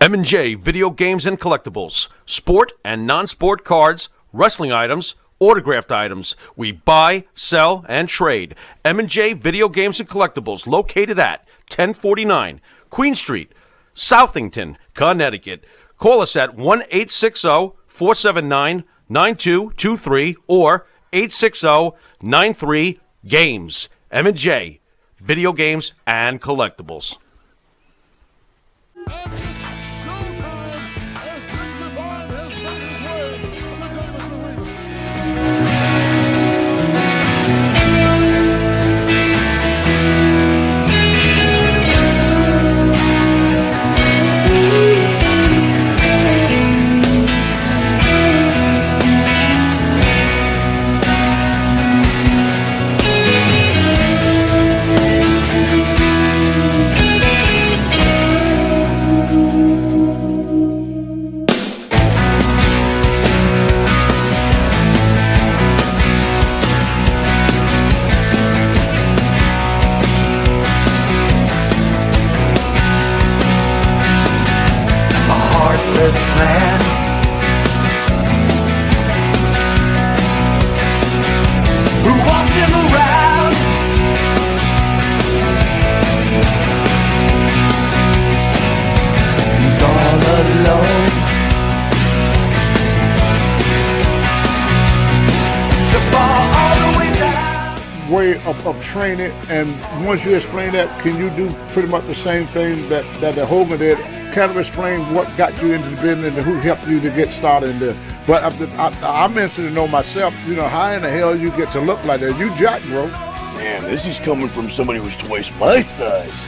M&J Video Games and Collectibles. Sport and non-sport cards, wrestling items, autographed items. We buy, sell, and trade. M&J Video Games and Collectibles, located at 1049 Queen Street, Southington, Connecticut. Call us at 1-860-479-9223 or 860-93-GAMES. M&J Video Games and Collectibles. Man who walks him around, he's all alone to fall all the way down. Way of training, and once you explain that, can you do pretty much the same thing that the Hogan did? Kind of explain what got you into the business and who helped you to get started in this. But I'm interested to know myself, how in the hell you get to look like that? You jack, bro. Man, this is coming from somebody who's twice my size.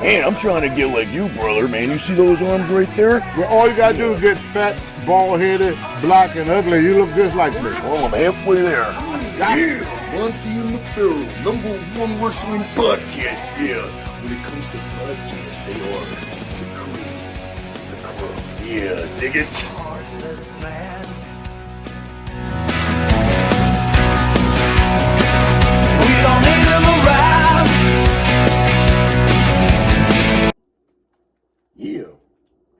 Man, I'm trying to get like you, brother, man. You see those arms right there? Well, all you gotta do is get fat, bald-headed, black, and ugly. You look just like me. Well, I'm halfway there. Yeah, Monte the Pharaoh, #1 wrestling podcast. Yeah, when it comes to podcasts, they are the cream, the crumb. Yeah, dig it? Heartless man. We don't need him around. Yeah,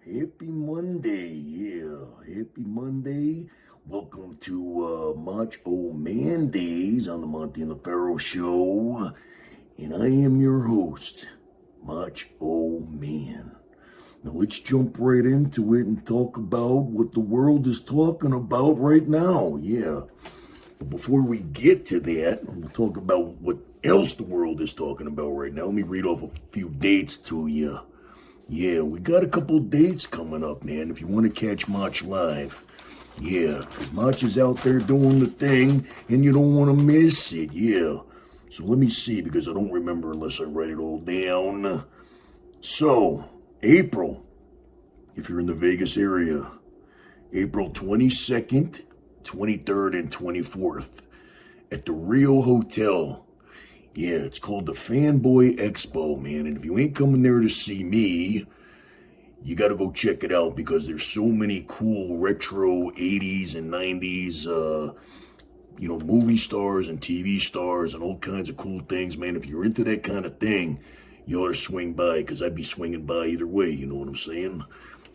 happy Monday. Yeah, happy Monday. Welcome to Motch-0-Mandays on the Monte The Pharaoh show. And I am your host, Motch-0-Man. Now let's jump right into it and talk about what the world is talking about right now. Yeah. But before we get to that, we'll talk about what else the world is talking about right now. Let me read off a few dates to you. Yeah, we got a couple dates coming up, man, if you want to catch Motch live. Yeah, Motch is out there doing the thing, and you don't want to miss it, yeah. So let me see, because I don't remember unless I write it all down. So, April, if you're in the Vegas area, April 22nd, 23rd, and 24th at the Rio Hotel. Yeah, it's called the Fanboy Expo, man, and if you ain't coming there to see me, you got to go check it out because there's so many cool retro 80s and 90s, movie stars and TV stars and all kinds of cool things, man. If you're into that kind of thing, you ought to swing by because I'd be swinging by either way, you know what I'm saying?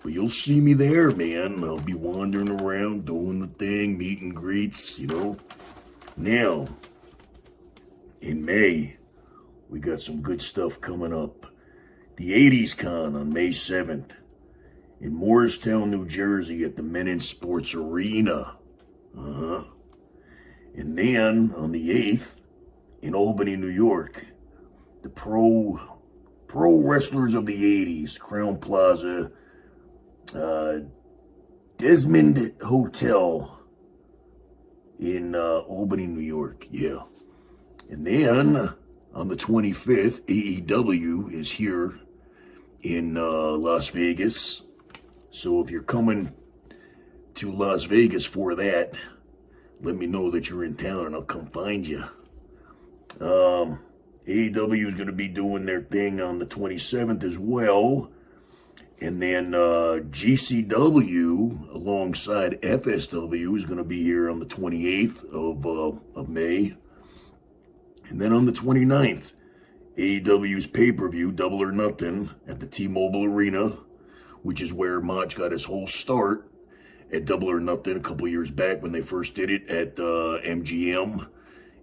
But you'll see me there, man. I'll be wandering around, doing the thing, meet and greets, Now, in May, we got some good stuff coming up. The 80s Con on May 7th in Morristown, New Jersey at the Men in Sports Arena. And then on the 8th in Albany, New York, the pro wrestlers of the 80s, Crown Plaza, Desmond Hotel in Albany, New York. Yeah. And then on the 25th, AEW is here in Las Vegas. So if you're coming to Las Vegas for that, let me know that you're in town and I'll come find you. AEW is going to be doing their thing on the 27th as well. And then GCW alongside FSW is going to be here on the 28th of May. And then on the 29th, AEW's pay-per-view, Double or Nothing, at the T-Mobile Arena which is where Motch got his whole start at Double or Nothing a couple years back when they first did it at MGM.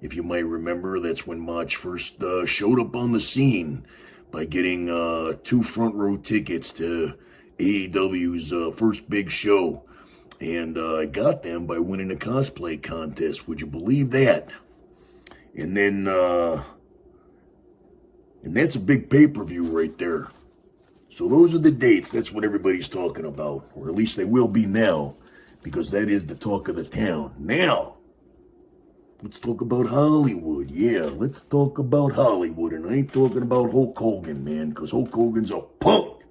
If you might remember, that's when Motch first showed up on the scene by getting 2 front row tickets to AEW's first big show. And I got them by winning a cosplay contest. Would you believe that? And then, and that's a big pay-per-view right there. So those are the dates. That's what everybody's talking about. Or at least they will be now, because that is the talk of the town. Now, let's talk about Hollywood. Yeah, let's talk about Hollywood. And I ain't talking about Hulk Hogan, man, because Hulk Hogan's a punk.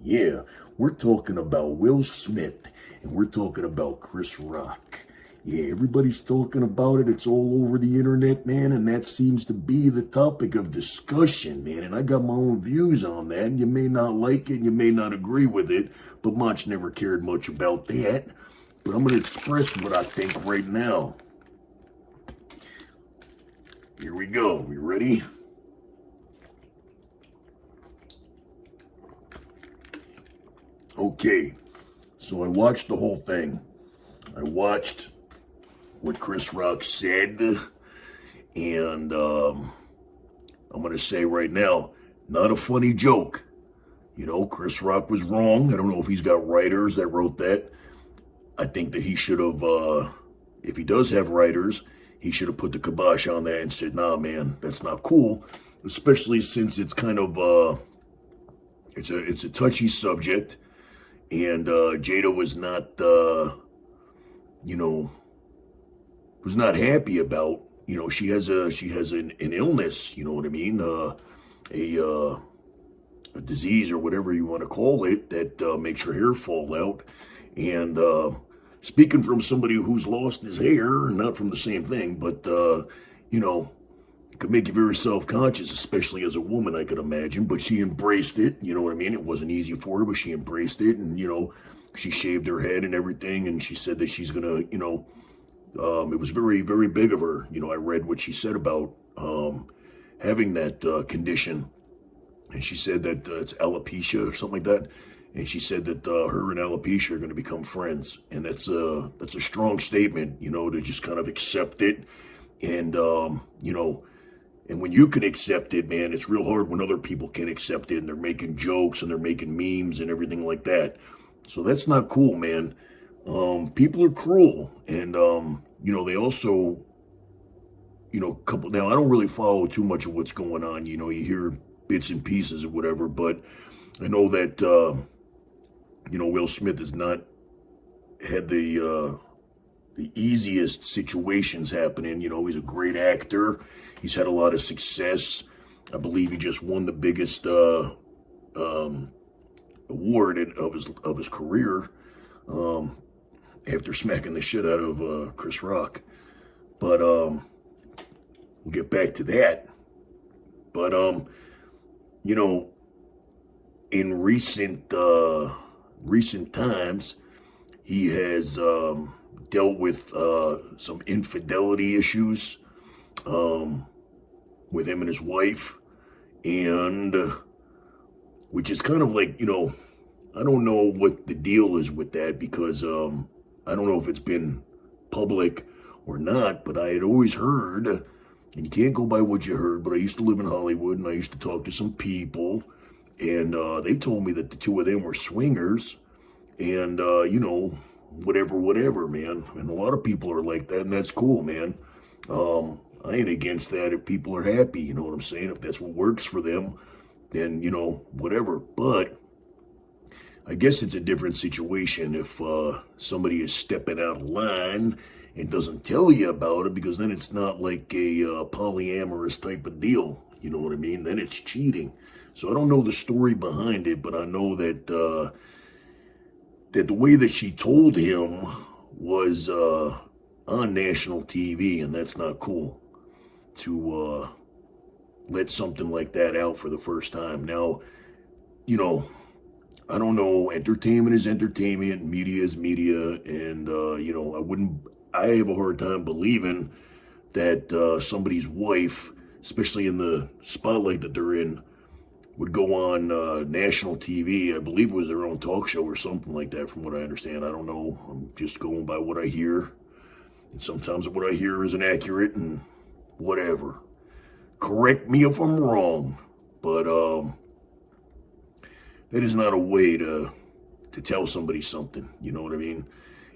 Yeah, we're talking about Will Smith, and we're talking about Chris Rock. Yeah, everybody's talking about it. It's all over the internet, man, and that seems to be the topic of discussion, man. And I got my own views on that, and you may not like it, and you may not agree with it, but Motch never cared much about that. But I'm going to express what I think right now. Here we go. You ready? Okay, so I watched the whole thing. I watched what Chris Rock said, and I'm going to say right now, not a funny joke. You know, Chris Rock was wrong. I don't know if he's got writers that wrote that. I think that he should have, if he does have writers, he should have put the kibosh on that and said, nah, man, that's not cool, especially since it's kind of, it's a touchy subject, and Jada was not, you know, was not happy about, you know, she has an illness, you know what I mean, a disease or whatever you want to call it that makes her hair fall out. And speaking from somebody who's lost his hair, not from the same thing, but you know, it could make you very self-conscious, especially as a woman, I could imagine. But she embraced it, you know what I mean? It wasn't easy for her, but she embraced it, and you know, she shaved her head and everything, and she said that she's gonna, you know, it was very, very big of her. You know, I read what she said about having that condition, and she said that it's alopecia or something like that. And she said that her and alopecia are going to become friends, and that's a strong statement, you know, to just kind of accept it, and you know, and when you can accept it, man, it's real hard when other people can accept it, and they're making jokes and they're making memes and everything like that. So that's not cool, man. People are cruel, and you know, they also, you know, now I don't really follow too much of what's going on. You know, you hear bits and pieces or whatever, but I know that you know, Will Smith has not had the easiest situations happening. You know, he's a great actor. He's had a lot of success. I believe he just won the biggest award of his career after smacking the shit out of Chris Rock. But we'll get back to that. But you know, in recent times, he has dealt with some infidelity issues with him and his wife, and which is kind of like, you know, I don't know what the deal is with that, because I don't know if it's been public or not, but I had always heard, and you can't go by what you heard, but I used to live in Hollywood, and I used to talk to some people, and they told me that the two of them were swingers, and, you know, whatever, man. And a lot of people are like that, and that's cool, man. I ain't against that if people are happy, you know what I'm saying? If that's what works for them, then, you know, whatever. But I guess it's a different situation if somebody is stepping out of line and doesn't tell you about it, because then it's not like a polyamorous type of deal, you know what I mean? Then it's cheating. So I don't know the story behind it, but I know that that the way that she told him was on national TV, and that's not cool to let something like that out for the first time. Now, you know, I don't know, entertainment is entertainment, media is media, and, you know, I have a hard time believing that somebody's wife, especially in the spotlight that they're in, would go on national TV. I believe it was their own talk show or something like that, from what I understand. I don't know. I'm just going by what I hear. And sometimes what I hear is inaccurate and whatever. Correct me if I'm wrong, but that is not a way to tell somebody something. You know what I mean?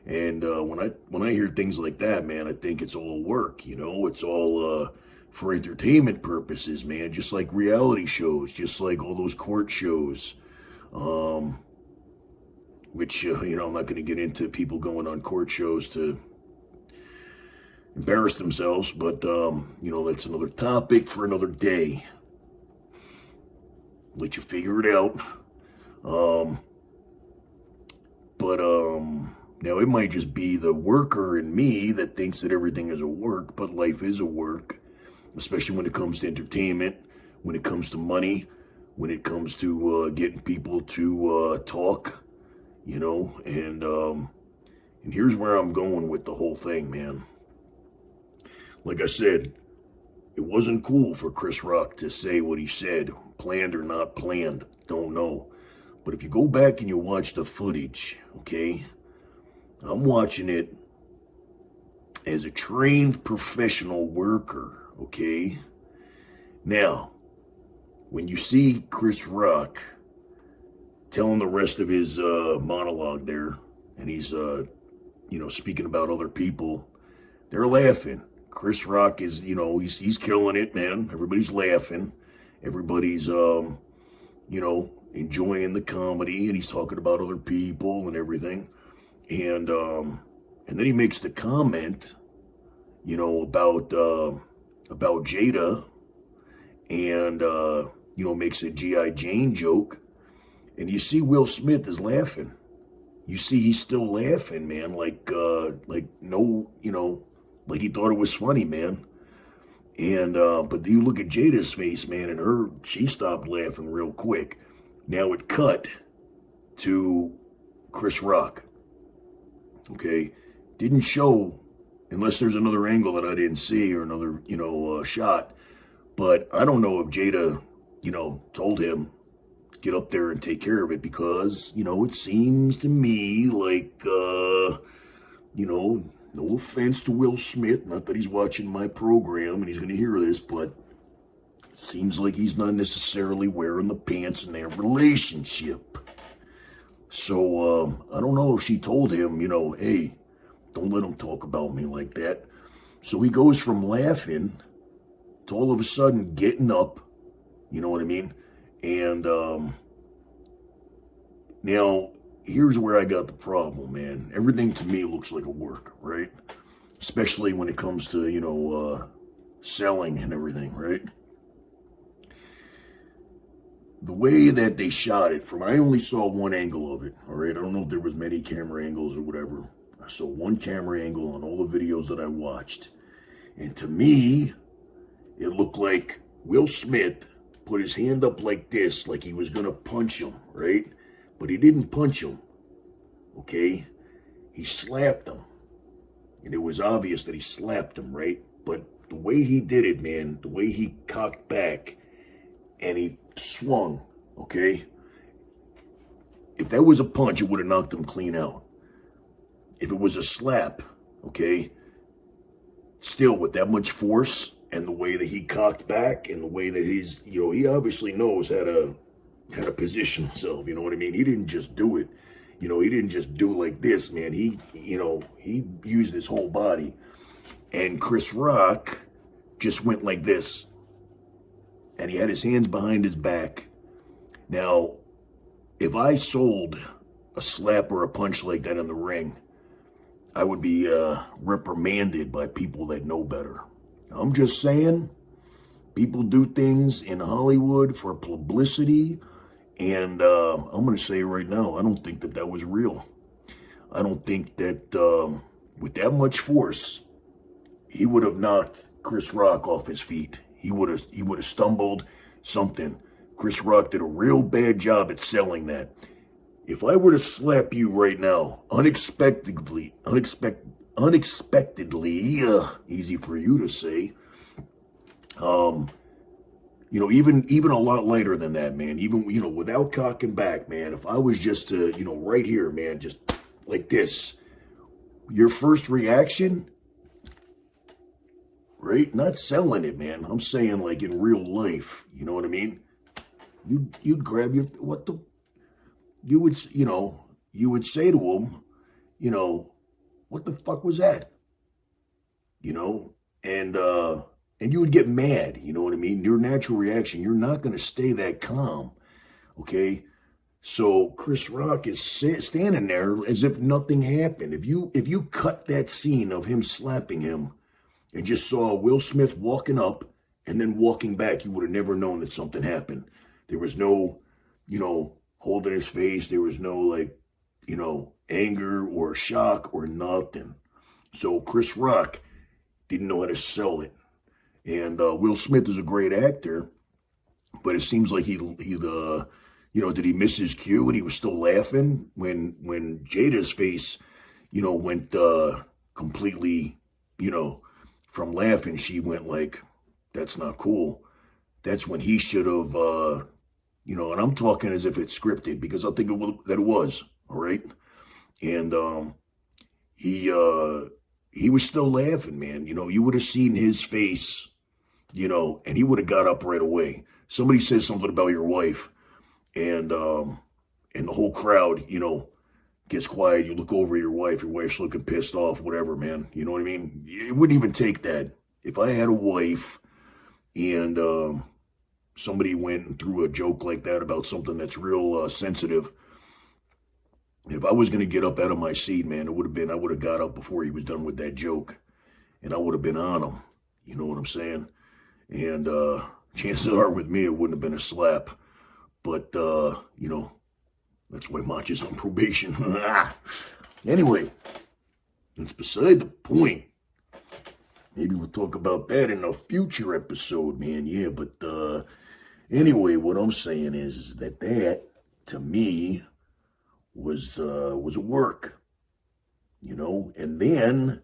And when I hear things like that, man, I think it's all work. You know, it's all for entertainment purposes, man. Just like reality shows, just like all those court shows, which you know, I'm not going to get into people going on court shows to embarrass themselves, but you know, that's another topic for another day. Let you figure it out. But now it might just be the worker in me that thinks that everything is a work, but life is a work, especially when it comes to entertainment, when it comes to money, when it comes to getting people to talk, you know, and here's where I'm going with the whole thing, man. Like I said, it wasn't cool for Chris Rock to say what he said, planned or not planned, don't know. But if you go back and you watch the footage, okay, I'm watching it as a trained professional worker, okay? Now, when you see Chris Rock telling the rest of his monologue there, and he's, you know, speaking about other people, they're laughing. Chris Rock is, you know, he's killing it, man. Everybody's laughing. Everybody's, you know, enjoying the comedy, and he's talking about other people and everything. And then he makes the comment, you know, about Jada, and you know, makes a G.I. Jane joke, and you see Will Smith is laughing. You see he's still laughing, man, like no, you know, like he thought it was funny, man. And but you look at Jada's face, man, and she stopped laughing real quick. Now it cut to Chris Rock. Okay, didn't show, unless there's another angle that I didn't see or another, you know, shot. But I don't know if Jada, you know, told him get up there and take care of it, because, you know, it seems to me like, you know, no offense to Will Smith, not that he's watching my program and he's going to hear this, but it seems like he's not necessarily wearing the pants in their relationship. So, I don't know if she told him, you know, hey, don't let him talk about me like that. So he goes from laughing to all of a sudden getting up, you know what I mean? And now, here's where I got the problem, man. Everything to me looks like a work, right? Especially when it comes to, you know, selling and everything, right? The way that they shot it, I only saw one angle of it, all right? I don't know if there was many camera angles or whatever. I saw one camera angle on all the videos that I watched. And to me, it looked like Will Smith put his hand up like this, like he was going to punch him, right? But he didn't punch him, okay? He slapped him. And it was obvious that he slapped him, right? But the way he did it, man, the way he cocked back and he swung, okay? If that was a punch, it would have knocked him clean out. If it was a slap, okay, still with that much force and the way that he cocked back and the way that he's, you know, he obviously knows how to position himself, you know what I mean? He didn't just do it. You know, he didn't just do it like this, man. He, you know, he used his whole body. And Chris Rock just went like this. And he had his hands behind his back. Now, if I sold a slap or a punch like that in the ring, I would be reprimanded by people that know better. I'm just saying, people do things in Hollywood for publicity, and I'm going to say right now, I don't think that was real. I don't think that with that much force, he would have knocked Chris Rock off his feet. He would have stumbled, something. Chris Rock did a real bad job at selling that. If I were to slap you right now, unexpectedly, easy for you to say, even a lot lighter than that, man. Even, without cocking back, man. If I was just to, right here, man, just like this, your first reaction, right? Not selling it, man. I'm saying like in real life, you know what I mean? You'd grab you would say to him, what the fuck was that? And you would get mad, you know what I mean? Your natural reaction, you're not going to stay that calm, okay? So Chris Rock is standing there as if nothing happened. If you cut that scene of him slapping him and just saw Will Smith walking up and then walking back, you would have never known that something happened. There was no, holding his face. There was no anger or shock or nothing. So Chris Rock didn't know how to sell it. And Will Smith is a great actor, but it seems like did he miss his cue and he was still laughing when Jada's face, went completely, from laughing, she went like, that's not cool. That's when he should have, and I'm talking as if it's scripted because I think that it was, all right? And he was still laughing, man. You would have seen his face, and he would have got up right away. Somebody says something about your wife, and the whole crowd, gets quiet. You look over at your wife's looking pissed off, whatever, man. You know what I mean? It wouldn't even take that. If I had a wife and somebody went and threw a joke like that about something that's real sensitive, if I was going to get up out of my seat, man, I would have got up before he was done with that joke, and I would have been on him. You know what I'm saying? And chances are with me, it wouldn't have been a slap. But, that's why Motch is on probation. Anyway, that's beside the point. Maybe we'll talk about that in a future episode, man. Yeah, but anyway, what I'm saying is that to me, was a work, and then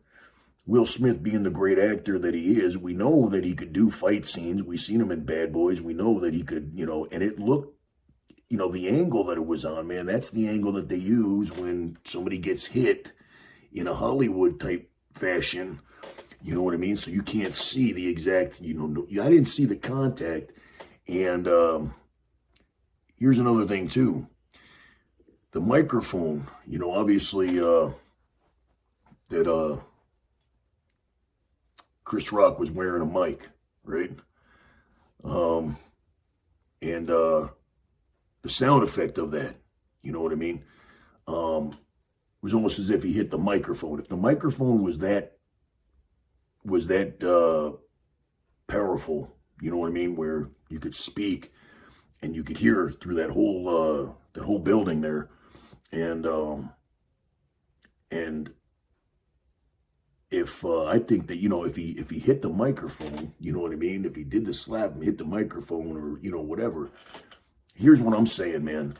Will Smith being the great actor that he is, we know that he could do fight scenes. We've seen him in Bad Boys. We know that he could, and it looked, the angle that it was on, man, that's the angle that they use when somebody gets hit in a Hollywood type fashion. You know what I mean? So you can't see the exact, I didn't see the contact. And here's another thing too. The microphone, obviously that Chris Rock was wearing a mic, right? And the sound effect of that, you know what I mean? Was almost as if he hit the microphone. If the microphone was that powerful, you know what I mean, where you could speak and you could hear through that whole building there, and if I think that if he hit the microphone, you know what I mean, if he did the slap and hit the microphone or whatever, here's what I'm saying, man.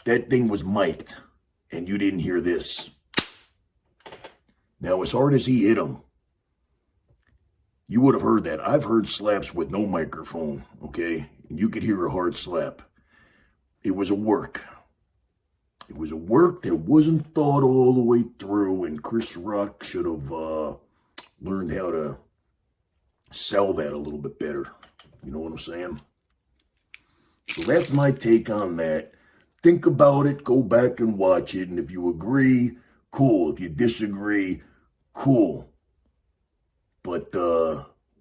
That thing was mic'd, and you didn't hear this. Now, as hard as he hit him, you would have heard that. I've heard slaps with no microphone, okay? And you could hear a hard slap. It was a work. It was a work that wasn't thought all the way through, and Chris Rock should have learned how to sell that a little bit better. You know what I'm saying? So that's my take on that. Think about it, go back and watch it, and if you agree, cool. If you disagree, cool. But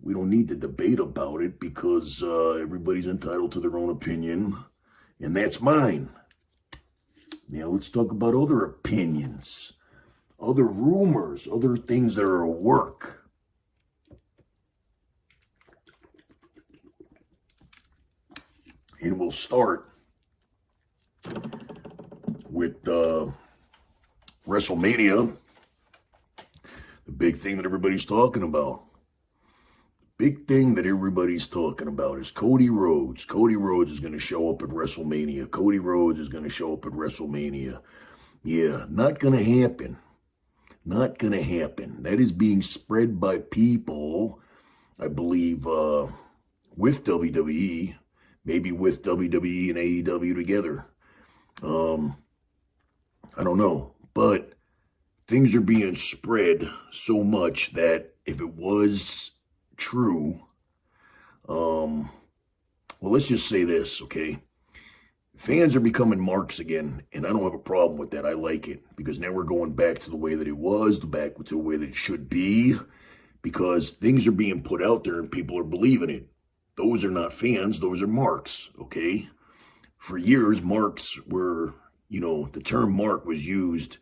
we don't need to debate about it because everybody's entitled to their own opinion, and that's mine. Now let's talk about other opinions, other rumors, other things that are at work. And we'll start with WrestleMania, the big thing that everybody's talking about. Big thing that everybody's talking about is Cody Rhodes. Cody Rhodes is going to show up at WrestleMania. Cody Rhodes is going to show up at WrestleMania. Yeah, not going to happen. Not going to happen. That is being spread by people, I believe, with WWE, maybe with WWE and AEW together. I don't know, but things are being spread so much that if it was true, well, let's just say this, okay? Fans are becoming marks again, and I don't have a problem with that. I like it because now we're going back to the way that it was, back to the way that it should be, because things are being put out there and people are believing it. Those are not fans, those are marks, okay? For years, marks were, the term mark was used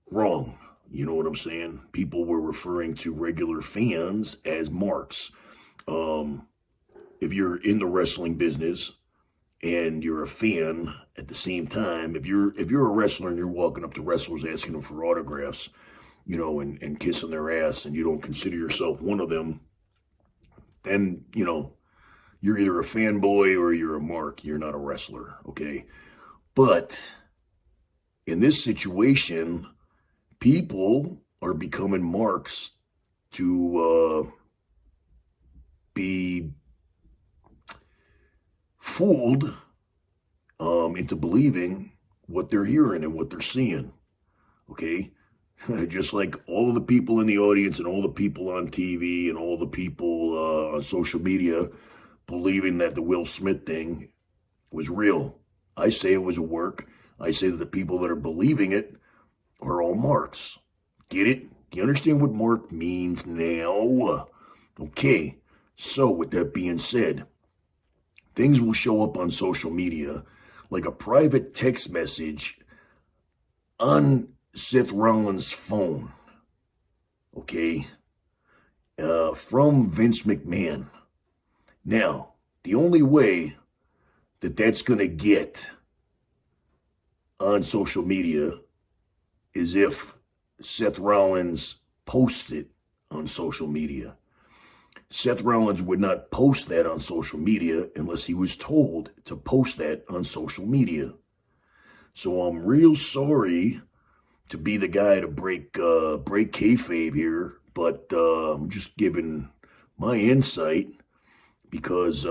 wrong. You know what I'm saying? People were referring to regular fans as marks. If you're in the wrestling business and you're a fan at the same time, if you're a wrestler and you're walking up to wrestlers asking them for autographs, and kissing their ass, and you don't consider yourself one of them, then, you're either a fanboy or you're a mark. You're not a wrestler, okay? But in this situation, people are becoming marks to be fooled into believing what they're hearing and what they're seeing, okay? Just like all of the people in the audience and all the people on TV and all the people on social media believing that the Will Smith thing was real. I say it was a work. I say that the people that are believing it are all marks. Get it? Do you understand what mark means now? Okay, so with that being said, things will show up on social media like a private text message on Seth Rollins' phone, okay, from Vince McMahon. Now, the only way that that's going to get on social media is if Seth Rollins posts it on social media. Seth Rollins would not post that on social media unless he was told to post that on social media. So I'm real sorry to be the guy to break kayfabe here, but I'm just giving my insight because,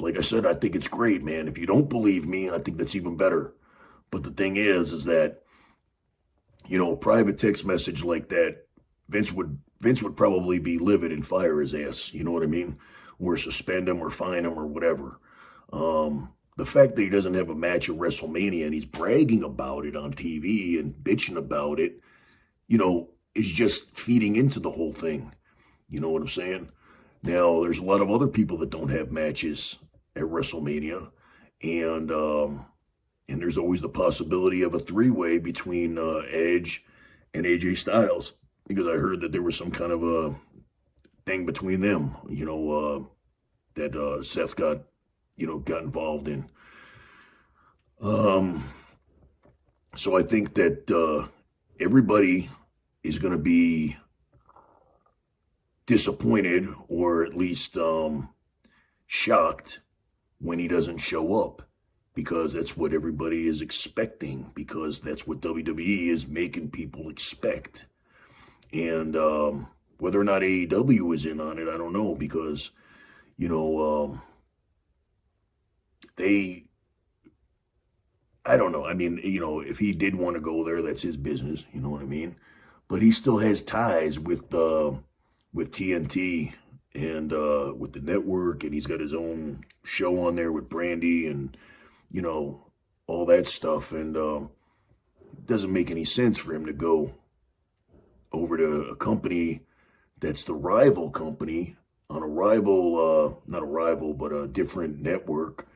like I said, I think it's great, man. If you don't believe me, I think that's even better. But the thing is that, a private text message like that, Vince would probably be livid and fire his ass. You know what I mean? Or suspend him or fine him or whatever. The fact that he doesn't have a match at WrestleMania and he's bragging about it on TV and bitching about it, is just feeding into the whole thing. You know what I'm saying? Now, there's a lot of other people that don't have matches at WrestleMania, and there's always the possibility of a three-way between Edge and AJ Styles, because I heard that there was some kind of a thing between them, that Seth got involved in. So I think that everybody is going to be disappointed, or at least shocked, when he doesn't show up, because that's what everybody is expecting, because that's what WWE is making people expect. And whether or not AEW is in on it, I don't know, because, I don't know. I mean, if he did want to go there, that's his business. You know what I mean? But he still has ties with TNT and with the network, and he's got his own show on there with Brandy and, all that stuff. And it doesn't make any sense for him to go over to a company that's the rival company on a rival, not a rival, but a different network,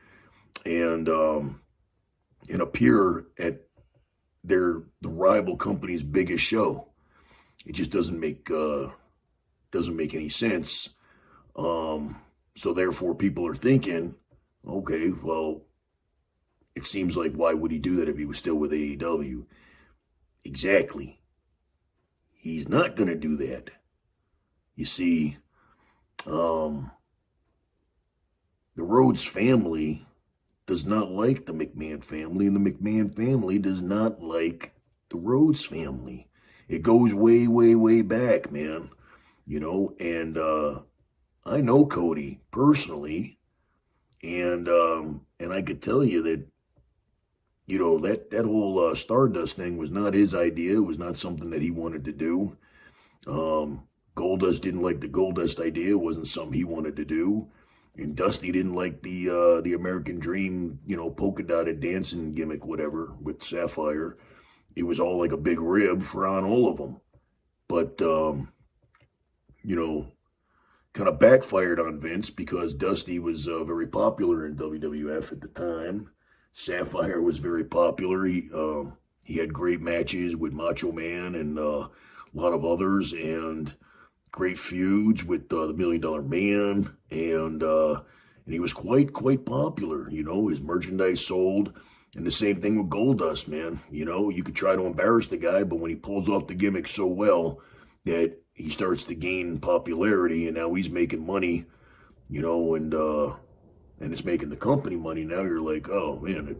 and appear at the rival company's biggest show. It just doesn't make any sense. So therefore, people are thinking, okay, well, it seems like, why would he do that if he was still with AEW? Exactly. He's not going to do that. You see, the Rhodes family does not like the McMahon family, and the McMahon family does not like the Rhodes family. It goes way, way, way back, man. And I know Cody personally, and I could tell you that that whole Stardust thing was not his idea. It was not something that he wanted to do. Goldust didn't like the Goldust idea. It wasn't something he wanted to do. And Dusty didn't like the American Dream, polka dotted dancing gimmick, whatever, with Sapphire. It was all like a big rib for on all of them. But kind of backfired on Vince because Dusty was very popular in WWF at the time. Sapphire was very popular. He had great matches with Macho Man and a lot of others, and great feuds with the Million Dollar Man, and he was quite popular. His merchandise sold, and the same thing with Goldust, man. You could try to embarrass the guy, but when he pulls off the gimmick so well that he starts to gain popularity, and now he's making money, and it's making the company money. Now you're like, oh man,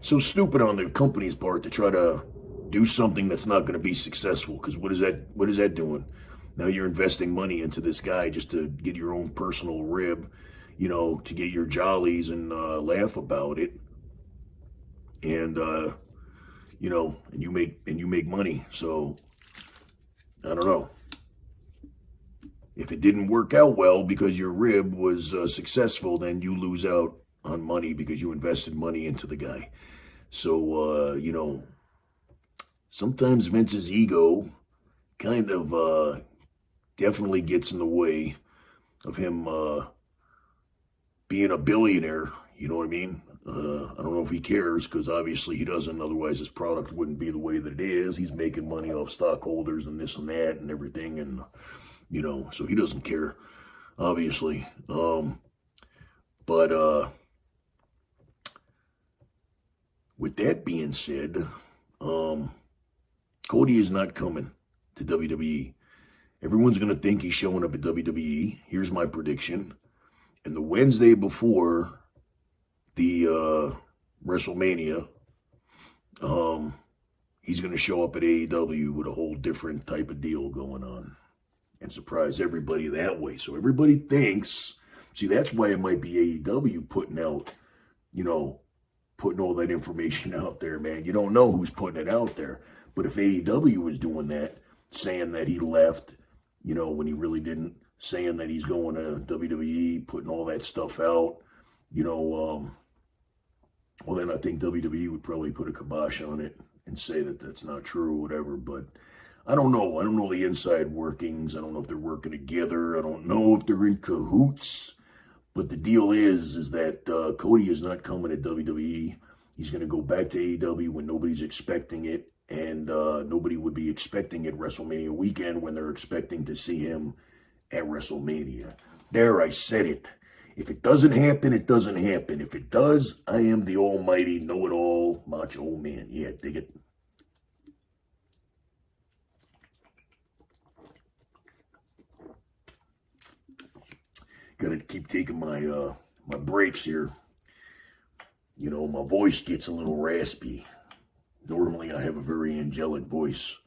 so stupid on the company's part to try to do something that's not going to be successful. Because what is that doing? Now you're investing money into this guy just to get your own personal rib, to get your jollies and laugh about it, and and you make money. So I don't know. If it didn't work out well because your rib was successful, then you lose out on money because you invested money into the guy. So, sometimes Vince's ego kind of definitely gets in the way of him being a billionaire. You know what I mean? I don't know if he cares, because obviously he doesn't. Otherwise, his product wouldn't be the way that it is. He's making money off stockholders and this and that and everything, and so he doesn't care, obviously. But with that being said, Cody is not coming to WWE. Everyone's going to think he's showing up at WWE. Here's my prediction. And the Wednesday before the WrestleMania, he's going to show up at AEW with a whole different type of deal going on and surprise everybody that way. So everybody thinks, see, that's why it might be AEW putting out, putting all that information out there, man. You don't know who's putting it out there. But if AEW was doing that, saying that he left, when he really didn't, saying that he's going to WWE, putting all that stuff out, well, then I think WWE would probably put a kibosh on it and say that that's not true or whatever. But I don't know. I don't know the inside workings. I don't know if they're working together. I don't know if they're in cahoots. But the deal is that Cody is not coming to WWE. He's going to go back to AEW when nobody's expecting it. And nobody would be expecting it WrestleMania weekend when they're expecting to see him at WrestleMania. There, I said it. If it doesn't happen, it doesn't happen. If it does, I am the almighty know-it-all macho man. Yeah, dig it. Gotta keep taking my my breaks here. My voice gets a little raspy. Normally, I have a very angelic voice.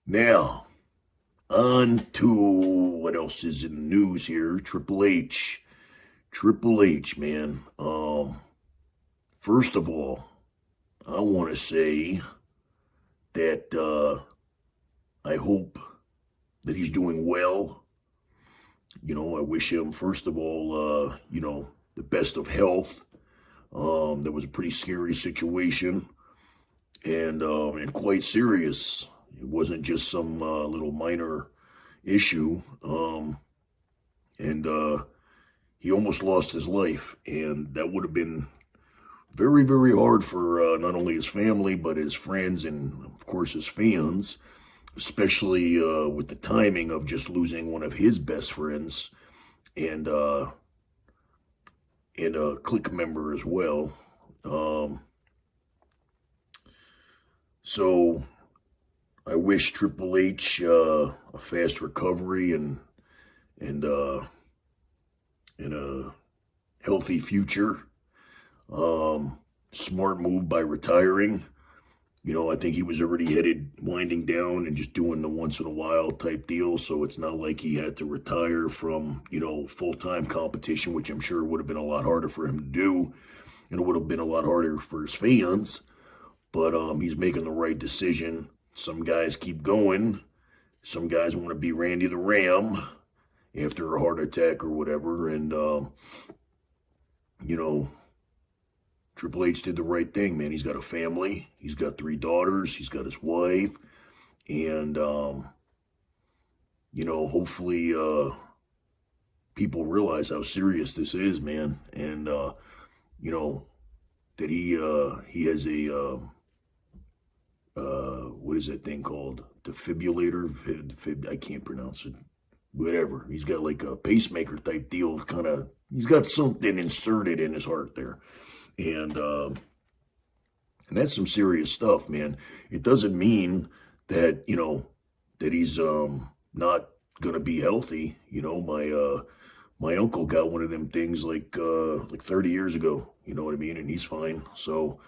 Now, on to what else is in the news here. Triple H, man. First of all, I want to say that I hope that he's doing well. I wish him, first of all, the best of health. That was a pretty scary situation, and quite serious. It wasn't just some little minor issue, and he almost lost his life, and that would have been very, very hard for not only his family, but his friends and, of course, his fans, especially with the timing of just losing one of his best friends and a Click member as well. So I wish Triple H a fast recovery and a healthy future. Smart move by retiring. I think he was already headed winding down and just doing the once in a while type deal. So it's not like he had to retire from, full-time competition, which I'm sure would have been a lot harder for him to do. And it would have been a lot harder for his fans. But he's making the right decision. Some guys keep going. Some guys want to be Randy the Ram after a heart attack or whatever. And, Triple H did the right thing, man. He's got a family. He's got 3 daughters. He's got his wife. And, hopefully people realize how serious this is, man. And, that he has a, what is that thing called? Defibrillator? I can't pronounce it. Whatever. He's got like a pacemaker type deal. He's got something inserted in his heart there. And that's some serious stuff, man. It doesn't mean that, that he's not going to be healthy. My uncle got one of them things like 30 years ago, you know what I mean? And he's fine. So,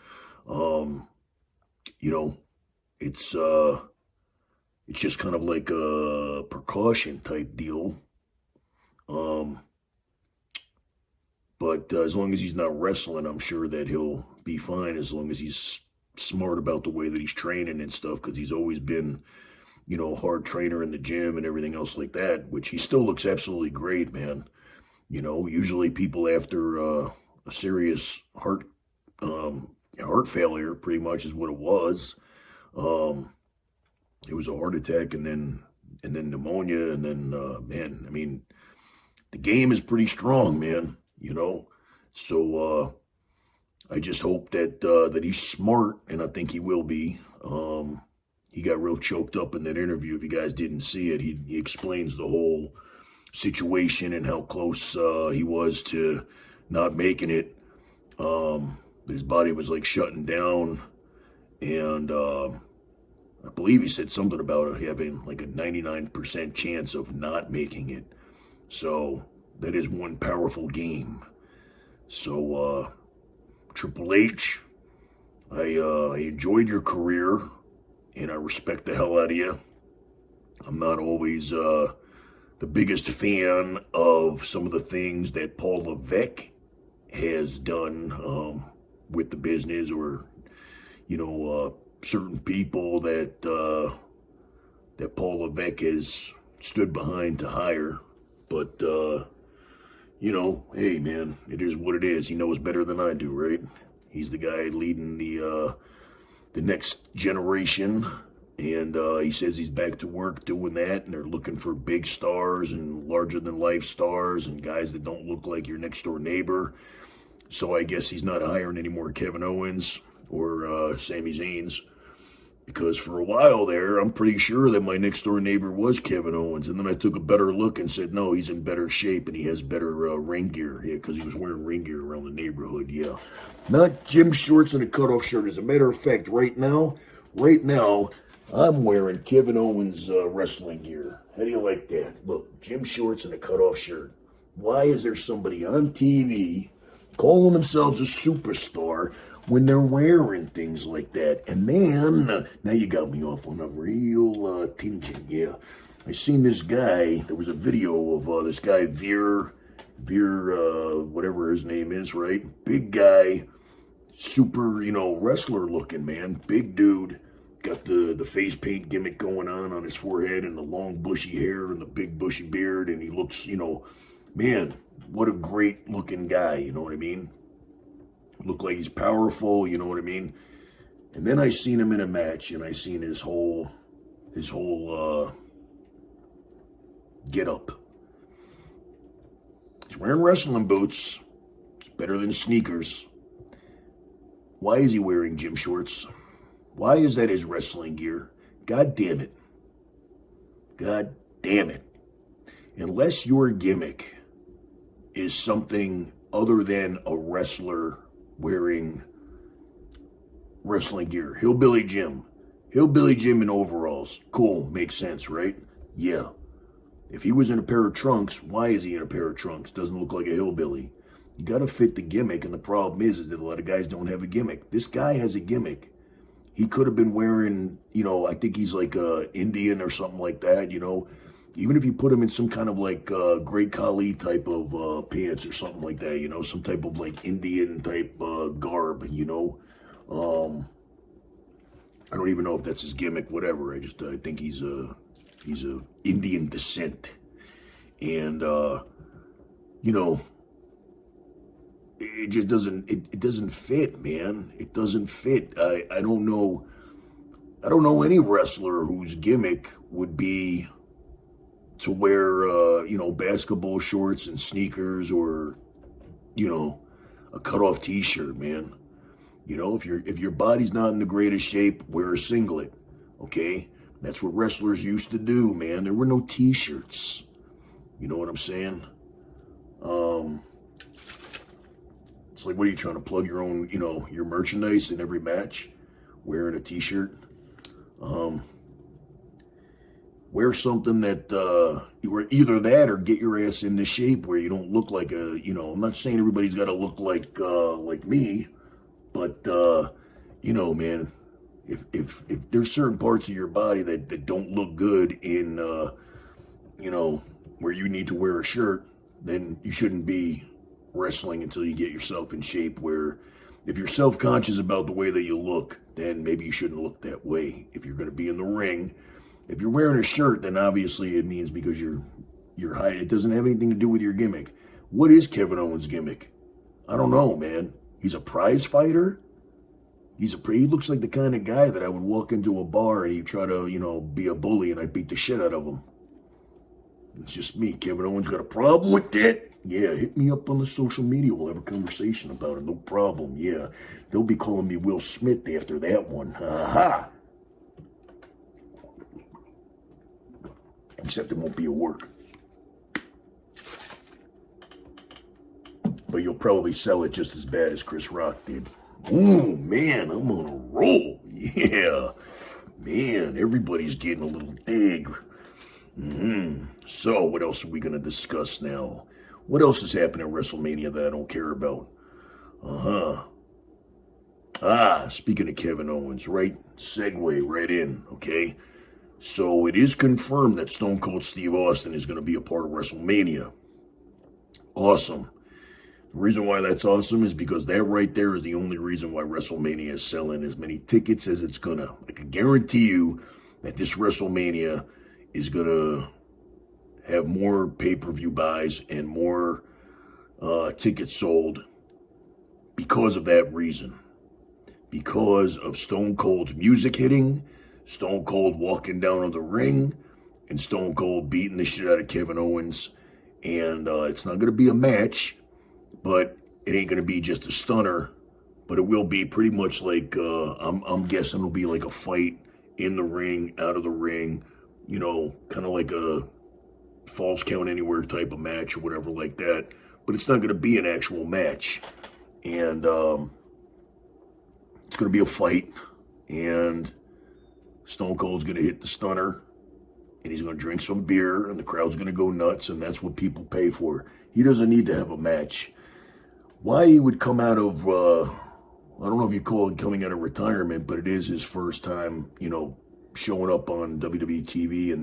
it's just kind of like a precaution type deal. But as long as he's not wrestling, I'm sure that he'll be fine as long as he's smart about the way that he's training and stuff, because he's always been, a hard trainer in the gym and everything else like that, which he still looks absolutely great, man. Usually people after a serious heart failure, pretty much is what it was. It was a heart attack and then pneumonia, and then, man, I mean, the game is pretty strong, man. So I just hope that he's smart, and I think he will be. He got real choked up in that interview. If you guys didn't see it, he explains the whole situation and how close he was to not making it. His body was like shutting down, and I believe he said something about having like a 99% chance of not making it. So that is one powerful game. So, Triple H, I enjoyed your career, and I respect the hell out of you. I'm not always the biggest fan of some of the things that Paul Levesque has done with the business, or, certain people that Paul Levesque has stood behind to hire. But, hey, man, it is what it is. He knows better than I do, right? He's the guy leading the next generation, and he says he's back to work doing that, and they're looking for big stars and larger-than-life stars and guys that don't look like your next-door neighbor. So I guess he's not hiring any more Kevin Owens or Sami Zayn's. Because for a while there, I'm pretty sure that my next door neighbor was Kevin Owens. And then I took a better look and said, no, he's in better shape and he has better ring gear. Yeah, because he was wearing ring gear around the neighborhood, yeah. Not gym shorts and a cutoff shirt. As a matter of fact, right now, I'm wearing Kevin Owens wrestling gear. How do you like that? Look, gym shorts and a cutoff shirt. Why is there somebody on TV calling themselves a superstar when they're wearing things like that? And then, now you got me off on a real tangent, yeah. I seen this guy, there was a video of this guy, Veer, whatever his name is, right? Big guy, super, wrestler looking, man. Big dude, got the face paint gimmick going on his forehead and the long bushy hair and the big bushy beard, and he looks, man, what a great looking guy, you know what I mean? Look like he's powerful, you know what I mean? And then I seen him in a match, and I seen his whole get up. He's wearing wrestling boots. It's better than sneakers. Why is he wearing gym shorts? Why is that his wrestling gear? God damn it. God damn it. Unless your gimmick is something other than a wrestler wearing wrestling gear. Hillbilly Jim in overalls. Cool, makes sense, right? Yeah. If he was in a pair of trunks, why is he in a pair of trunks? Doesn't look like a hillbilly. You gotta fit the gimmick, and the problem is that a lot of guys don't have a gimmick. This guy has a gimmick. He could have been wearing, I think he's like Indian or something like that, Even if you put him in some kind of like Great Khali type of pants or something like that, some type of like Indian type garb, I don't even know if that's his gimmick, whatever. I think he's a Indian descent, and it just doesn't it doesn't fit, man. It doesn't fit. I don't know any wrestler whose gimmick would be to wear basketball shorts and sneakers or a cut off t-shirt, man. If your body's not in the greatest shape, wear a singlet. Okay? That's what wrestlers used to do, man. There were no t-shirts. You know what I'm saying? It's like, what are you trying to plug your own, your merchandise in every match? Wearing a t-shirt? Wear something that, either that or get your ass into shape where you don't look like I'm not saying everybody's got to look like me, but, man, if there's certain parts of your body that don't look good in, where you need to wear a shirt, then you shouldn't be wrestling until you get yourself in shape where if you're self-conscious about the way that you look, then maybe you shouldn't look that way. If you're going to be in the ring, if you're wearing a shirt, then obviously it means because you're hiding. It doesn't have anything to do with your gimmick. What is Kevin Owens' gimmick? I don't know, man. He's a prize fighter. He looks like the kind of guy that I would walk into a bar and he'd try to, be a bully and I'd beat the shit out of him. It's just me. Kevin Owens got a problem with that? Yeah, hit me up on the social media. We'll have a conversation about it. No problem. Yeah, they'll be calling me Will Smith after that one. Ha-ha. Except it won't be at work. But you'll probably sell it just as bad as Chris Rock did. Ooh, man, I'm on a roll. Yeah. Man, everybody's getting a little dig. So, what else are we going to discuss now? What else is happening at WrestleMania that I don't care about? Speaking of Kevin Owens, right? Segue right in, okay? So, it is confirmed that Stone Cold Steve Austin is going to be a part of WrestleMania. Awesome. The reason why that's awesome is because that right there is the only reason why WrestleMania is selling as many tickets as it's gonna. I can guarantee you that this WrestleMania is gonna have more pay-per-view buys and more tickets sold because of that reason. Because of Stone Cold's music hitting, Stone Cold walking down on the ring, and Stone Cold beating the shit out of Kevin Owens. And it's not gonna be a match. But it ain't going to be just a stunner, but it will be pretty much like, I'm guessing it'll be like a fight in the ring, out of the ring, kind of like a falls count anywhere type of match or whatever like that. But it's not going to be an actual match. And it's going to be a fight. And Stone Cold's going to hit the stunner. And he's going to drink some beer. And the crowd's going to go nuts. And that's what people pay for. He doesn't need to have a match. Why he would come out of, I don't know if you call it coming out of retirement, but it is his first time, showing up on WWE TV in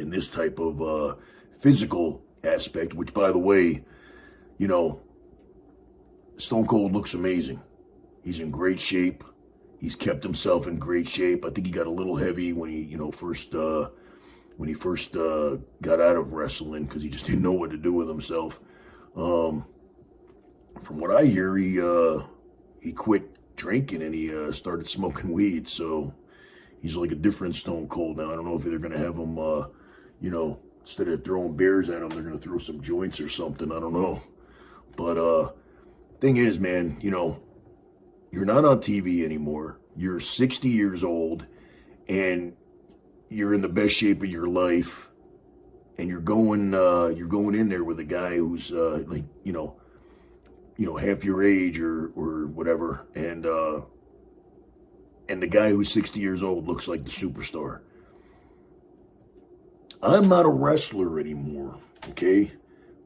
this type of physical aspect, which, by the way, Stone Cold looks amazing. He's in great shape. He's kept himself in great shape. I think he got a little heavy when he, first got out of wrestling because he just didn't know what to do with himself. From what I hear, he quit drinking and he started smoking weed. So he's like a different Stone Cold now. I don't know if they're going to have him, instead of throwing beers at him, they're going to throw some joints or something. I don't know. But thing is, man, you're not on TV anymore. You're 60 years old and you're in the best shape of your life. And you're going in there with a guy who's half your age or whatever, and the guy who's 60 years old looks like the superstar. I'm not a wrestler anymore, okay?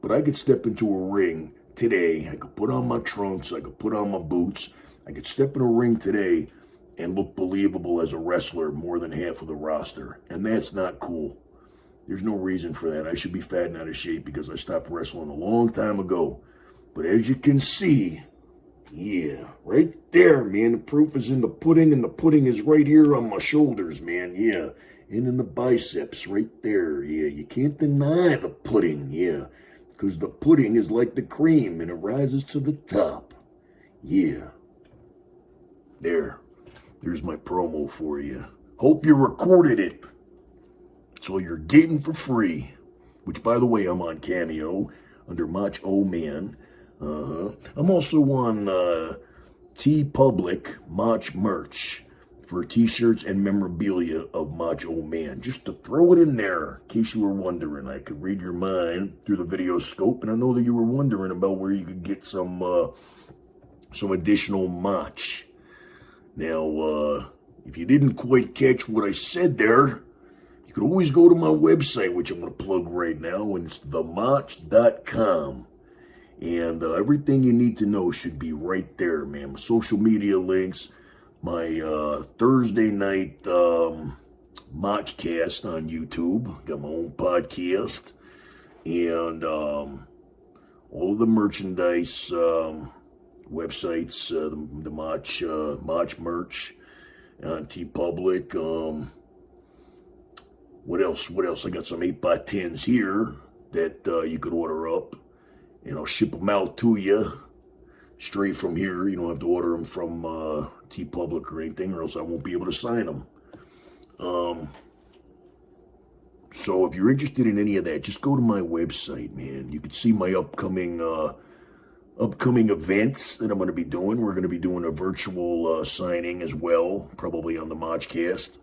But I could step into a ring today. I could put on my trunks. I could put on my boots. I could step in a ring today and look believable as a wrestler more than half of the roster. And that's not cool. There's no reason for that. I should be fat and out of shape because I stopped wrestling a long time ago. But as you can see, yeah, right there, man. The proof is in the pudding, and the pudding is right here on my shoulders, man. Yeah, and in the biceps, right there. Yeah, you can't deny the pudding, yeah, because the pudding is like the cream, and it rises to the top. Yeah. There's my promo for you. Hope you recorded it. It's all you're getting for free. Which, by the way, I'm on Cameo under Motch-0-Man. I'm also on T-Public Motch merch for t-shirts and memorabilia of Motch-0-Man. Just to throw it in there, in case you were wondering. I could read your mind through the video scope, and I know that you were wondering about where you could get some additional Motch. Now, if you didn't quite catch what I said there, you could always go to my website, which I'm going to plug right now, and it's themotch.com. And everything you need to know should be right there, man. My social media links, my Thursday night Motchcast on YouTube. Got my own podcast. And all of the merchandise websites, the Motch merch on T-Public. What else? I got some 8x10s here that you could order up. And I'll ship them out to you straight from here. You don't have to order them from T-Public or anything, or else I won't be able to sign them. So if you're interested in any of that, just go to my website, man. You can see my upcoming events that I'm going to be doing. We're going to be doing a virtual signing as well, probably on the Motchcast.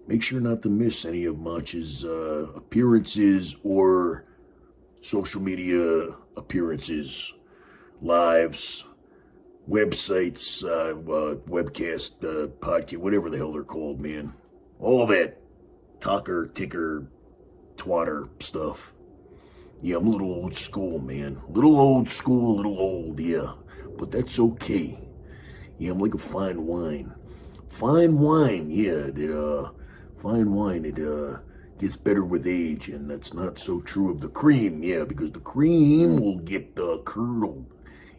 Make sure not to miss any of Motch's appearances or social media appearances, lives, websites, webcast, podcast, whatever the hell they're called, man. All that talker, ticker, twatter stuff. Yeah, I'm a little old school, man. A little old school, a little old, yeah. But that's okay. Yeah, I'm like a fine wine. Fine wine, yeah. Fine wine, it gets better with age, and that's not so true of the cream, yeah, because the cream will get curdled.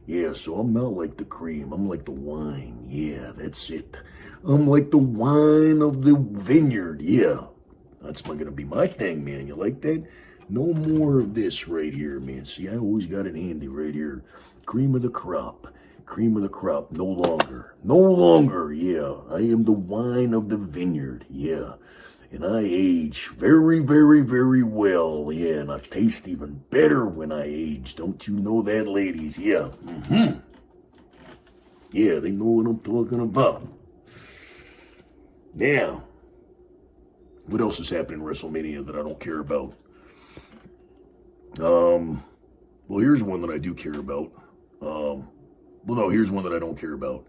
Yeah, so I'm not like the cream, I'm like the wine, yeah, that's it. I'm like the wine of the vineyard, yeah. That's gonna be my thing, man, you like that? No more of this right here, man. See, I always got it handy right here. Cream of the crop. Cream of the crop, no longer. No longer, yeah. I am the wine of the vineyard, yeah. And I age very, very, very well, yeah. And I taste even better when I age. Don't you know that, ladies? Yeah. Mm-hmm. Yeah, they know what I'm talking about. Now, what else is happening in WrestleMania that I don't care about? Well, here's one that I do care about. Well, no, here's one that I don't care about.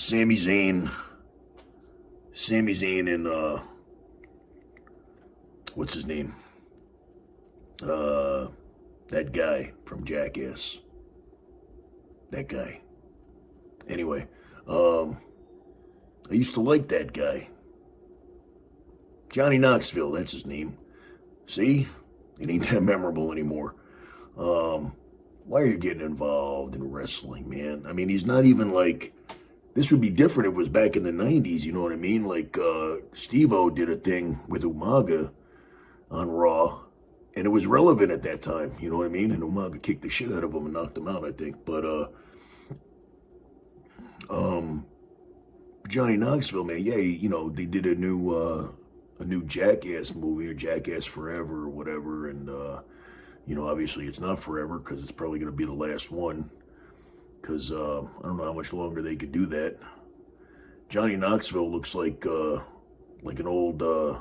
Sami Zayn and, what's his name? That guy from Jackass. That guy. Anyway, I used to like that guy. Johnny Knoxville, that's his name. See? It ain't that memorable anymore. Why are you getting involved in wrestling, man? I mean, he's not even like... This would be different if it was back in the 90s, you know what I mean? Like, Steve-O did a thing with Umaga on Raw, and it was relevant at that time, you know what I mean? And Umaga kicked the shit out of him and knocked him out, I think. But, Johnny Knoxville, man, yeah, you know, they did a new Jackass movie, or Jackass Forever, or whatever, and, you know, obviously it's not forever, because it's probably going to be the last one, because, I don't know how much longer they could do that. Johnny Knoxville looks like an old, I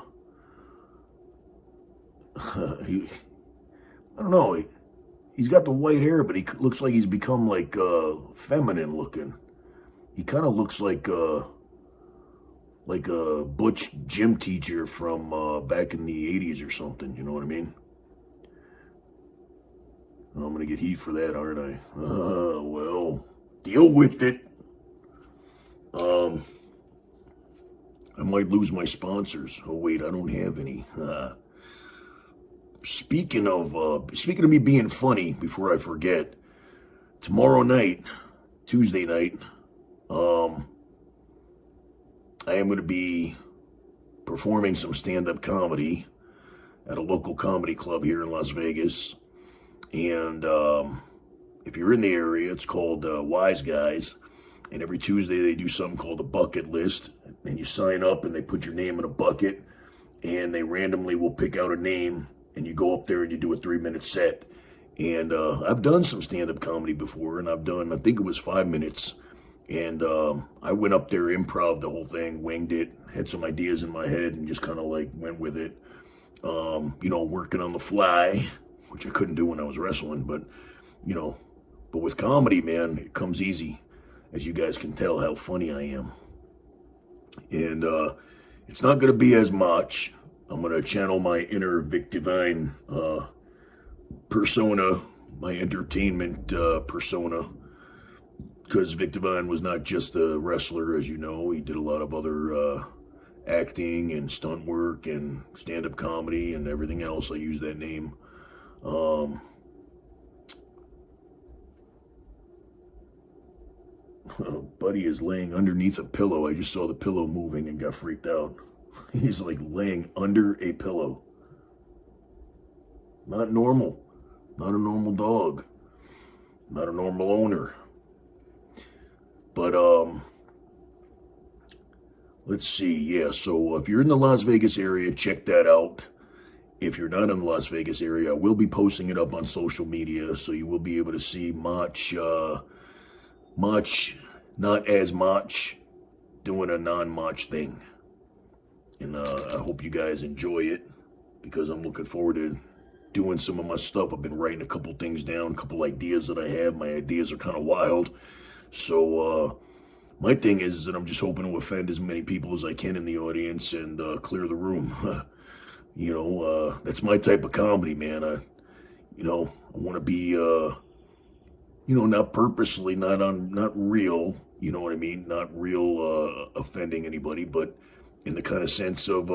don't know, he's got the white hair, but he looks like he's become, like, feminine looking. He kind of looks like a butch gym teacher from back in the 80s or something, you know what I mean? I'm gonna get heat for that, aren't I? Well, deal with it. I might lose my sponsors. Oh wait, I don't have any. Speaking of me being funny, before I forget, tomorrow night, Tuesday night, I am going to be performing some stand-up comedy at a local comedy club here in Las Vegas. And if you're in the area, it's called Wise Guys. And every Tuesday they do something called a bucket list. And you sign up and they put your name in a bucket. And they randomly will pick out a name. And you go up there and you do a 3-minute set. And I've done some stand-up comedy before. And I've done, I think it was 5 minutes. And I went up there, improv the whole thing, winged it. Had some ideas in my head and just kind of like went with it. Working on the fly, which I couldn't do when I was wrestling, but with comedy, man, it comes easy, as you guys can tell how funny I am. And it's not going to be as much. I'm going to channel my inner Vic Divine persona, my entertainment persona, because Vic Divine was not just a wrestler, as you know. He did a lot of other acting and stunt work and stand-up comedy and everything else. I use that name. Buddy is laying underneath a pillow. I just saw the pillow moving and got freaked out. He's like laying under a pillow. Not normal. Not a normal dog. Not a normal owner. But, let's see. Yeah, so if you're in the Las Vegas area, check that out. If you're not in the Las Vegas area, I will be posting it up on social media, so you will be able to see Motch, not as Motch, doing a non-Motch thing. And I hope you guys enjoy it, because I'm looking forward to doing some of my stuff. I've been writing a couple things down, a couple ideas that I have. My ideas are kind of wild. So my thing is that I'm just hoping to offend as many people as I can in the audience and clear the room. That's my type of comedy, man. I want to be, not purposely, not real, you know what I mean? Not real offending anybody, but in the kind of sense of,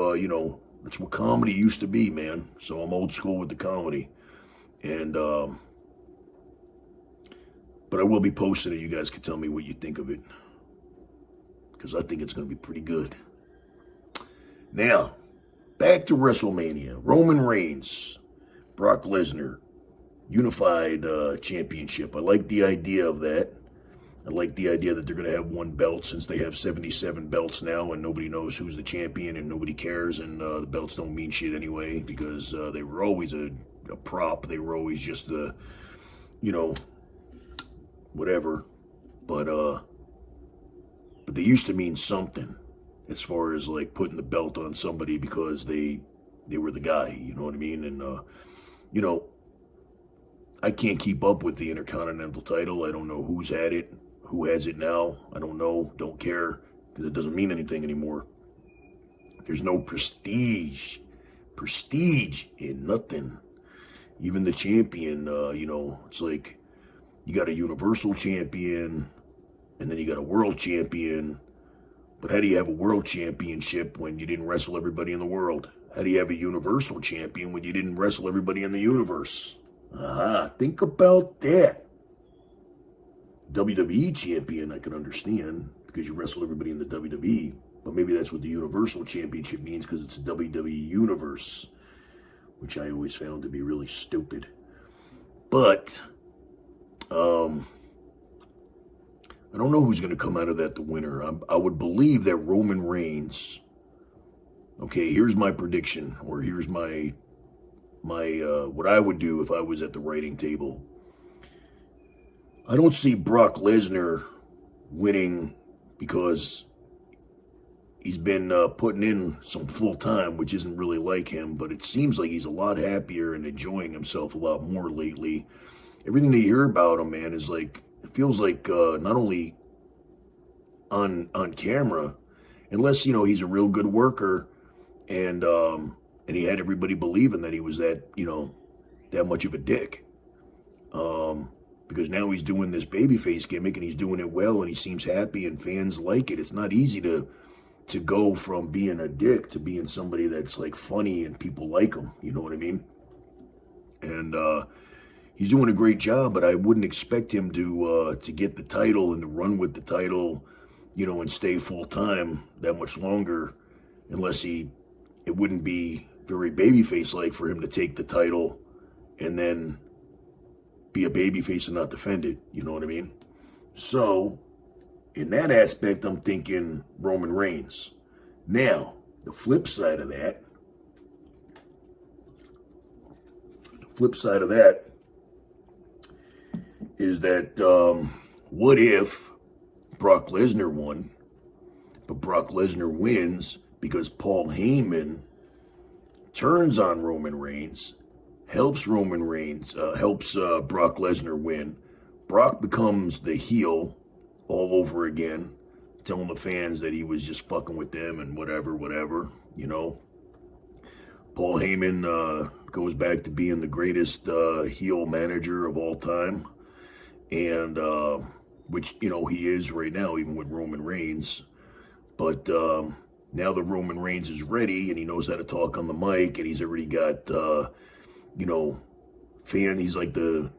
that's what comedy used to be, man. So I'm old school with the comedy. And, but I will be posting it. You guys can tell me what you think of it, because I think it's going to be pretty good. Now, back to WrestleMania. Roman Reigns, Brock Lesnar, unified championship. I like the idea of that. I like the idea that they're going to have one belt, since they have 77 belts now and nobody knows who's the champion and nobody cares, and the belts don't mean shit anyway, because they were always a prop. They were always just the, whatever. But they used to mean something, as far as like putting the belt on somebody because they were the guy, you know what I mean? And I can't keep up with the Intercontinental title. I don't know who's had it, who has it now. I don't know, don't care, because it doesn't mean anything anymore. There's no prestige in nothing. Even the champion, it's like you got a Universal Champion, and then you got a World Champion. But how do you have a World Championship when you didn't wrestle everybody in the world? How do you have a Universal Champion when you didn't wrestle everybody in the universe? Think about that. WWE Champion, I can understand, because you wrestle everybody in the WWE. But maybe that's what the Universal Championship means, because it's a WWE Universe, which I always found to be really stupid. But, I don't know who's going to come out of that the winner. I would believe that Roman Reigns. Okay, here's my prediction, or here's my what I would do if I was at the writing table. I don't see Brock Lesnar winning, because he's been putting in some full time, which isn't really like him, but it seems like he's a lot happier and enjoying himself a lot more lately. Everything that you hear about him, man, is like, it feels like not only on camera, unless, he's a real good worker, and he had everybody believing that he was that, that much of a dick. because now he's doing this babyface gimmick and he's doing it well and he seems happy and fans like it. It's not easy to go from being a dick to being somebody that's like funny and people like him. You know what I mean? And he's doing a great job, but I wouldn't expect him to get the title and to run with the title, you know, and stay full time that much longer, unless it wouldn't be very babyface like for him to take the title and then be a babyface and not defend it. You know what I mean? So in that aspect, I'm thinking Roman Reigns. Now, the flip side of that is that what if Brock Lesnar won, but Brock Lesnar wins because Paul Heyman turns on Roman Reigns, helps Brock Lesnar win. Brock becomes the heel all over again, telling the fans that he was just fucking with them and whatever, you know. Paul Heyman goes back to being the greatest heel manager of all time, and which, you know, he is right now, even with Roman Reigns. But now that Roman Reigns is ready and he knows how to talk on the mic, and he's already got, you know, he's like the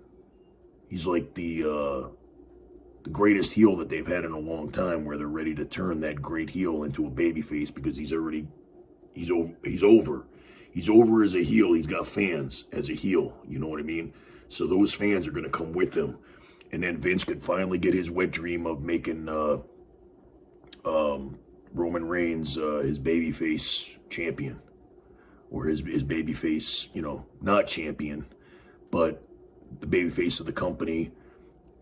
greatest heel that they've had in a long time, where they're ready to turn that great heel into a babyface because he's over. He's over as a heel. He's got fans as a heel. You know what I mean? So those fans are going to come with him. And then Vince could finally get his wet dream of making Roman Reigns his babyface champion. Or his babyface, you know, not champion, but the babyface of the company.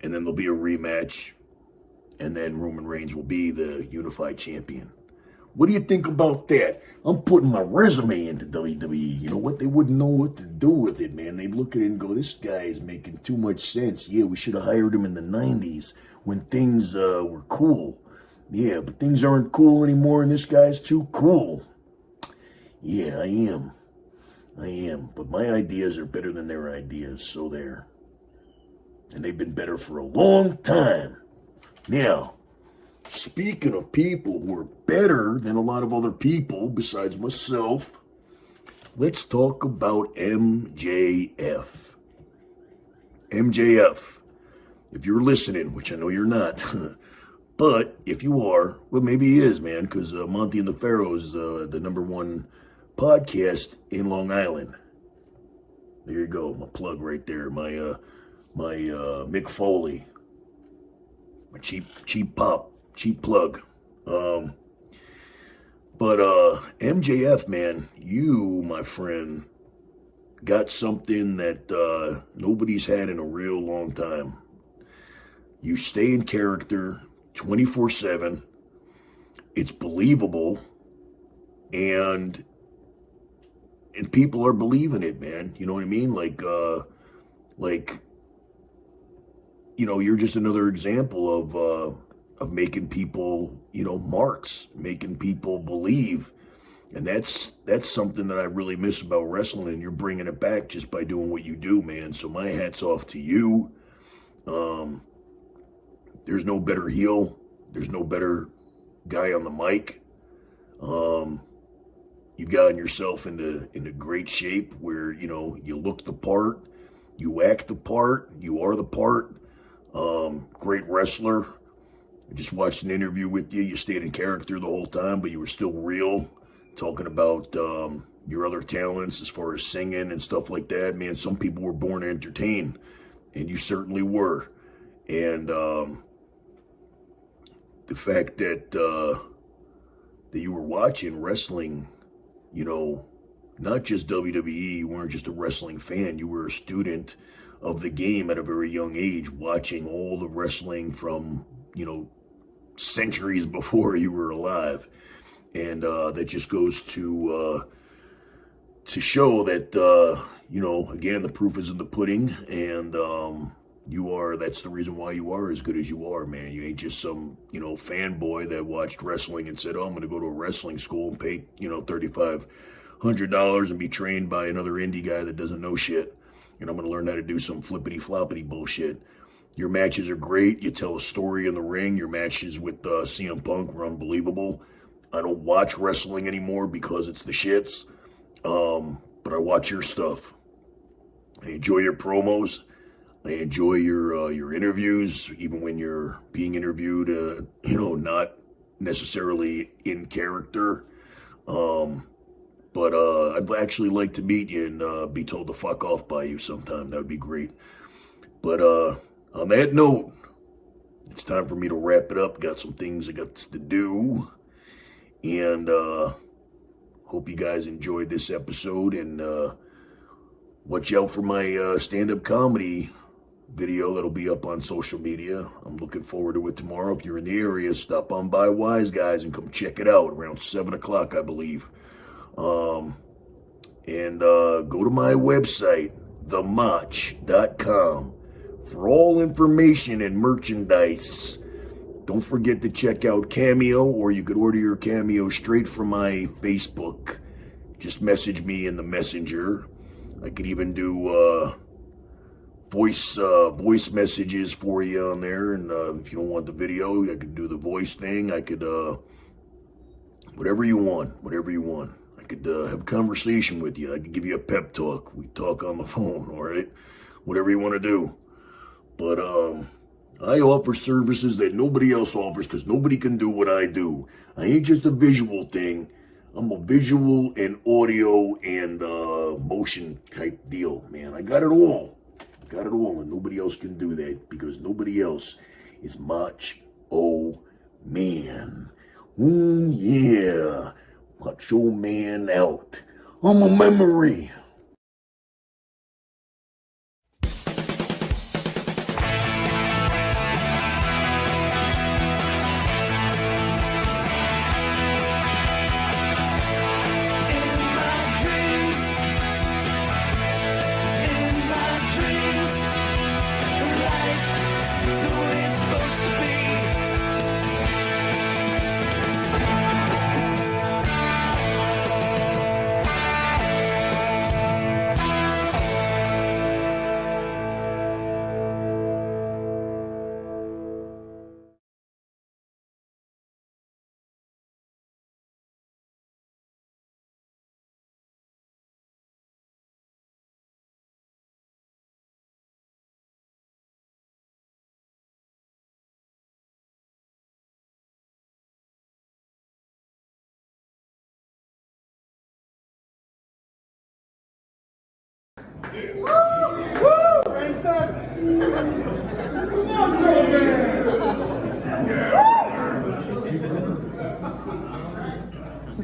And then there'll be a rematch. And then Roman Reigns will be the unified champion. What do you think about that? I'm putting my resume into WWE. You know what? They wouldn't know what to do with it, man. They'd look at it and go, this guy is making too much sense. Yeah, we should have hired him in the 90s when things were cool. Yeah, but things aren't cool anymore, and this guy's too cool. Yeah, I am. But my ideas are better than their ideas, so there. And they've been better for a long time. Now, speaking of people who are better than a lot of other people besides myself, let's talk about MJF. MJF, if you're listening, which I know you're not, but if you are, well, maybe he is, man, because Monte the Pharaoh is the #1 podcast in Long Island. There you go, my plug right there, my Mick Foley, my cheap plug. But MJF, man, you, my friend, got something that nobody's had in a real long time. You stay in character 24/7. It's believable, and people are believing it, man. You know what I mean? Like, you know, you're just another example of making people, you know, marks, making people believe. And that's something that I really miss about wrestling, and you're bringing it back just by doing what you do, man. So my hat's off to you. There's no better heel. There's no better guy on the mic. You've gotten yourself into great shape where, you know, you look the part, you act the part, you are the part. Great wrestler. I just watched an interview with you. You stayed in character the whole time, but you were still real, talking about your other talents as far as singing and stuff like that. Man, some people were born to entertain, and you certainly were. And the fact that you were watching wrestling, you know, not just WWE, you weren't just a wrestling fan, you were a student of the game at a very young age, watching all the wrestling from, you know, centuries before you were alive. And that just goes to show that, you know, again, the proof is in the pudding, and that's the reason why you are as good as you are, man. You ain't just some, you know, fanboy that watched wrestling and said, oh, I'm going to go to a wrestling school and pay, you know, $3,500 and be trained by another indie guy that doesn't know shit. and I'm going to learn how to do some flippity floppity bullshit. Your matches are great. You tell a story in the ring. Your matches with CM Punk were unbelievable. I don't watch wrestling anymore because it's the shits, but I watch your stuff. I enjoy your promos. I enjoy your interviews, even when you're being interviewed, not necessarily in character. But I'd actually like to meet you and be told to fuck off by you sometime. That would be great. But on that note, it's time for me to wrap it up. Got some things I got to do. And hope you guys enjoyed this episode. And watch out for my stand-up comedy video that'll be up on social media. I'm looking forward to it tomorrow. If you're in the area, stop on by Wise Guys and come check it out around 7 o'clock, I believe. And go to my website, themotch.com, for all information and merchandise. Don't forget to check out Cameo, or you could order your Cameo straight from my Facebook. Just message me in the messenger. I could even do voice messages for you on there, and if you don't want the video, I could do the voice thing. I could whatever you want. I could have a conversation with you. I could give you a pep talk. We talk on the phone, all right? Whatever you want to do. But I offer services that nobody else offers because nobody can do what I do. I ain't just a visual thing. I'm a visual and audio and motion type deal, man. I got it all. And nobody else can do that because nobody else is Motch-0-Man. Yeah. Motch-0-Man out. I'm a memory.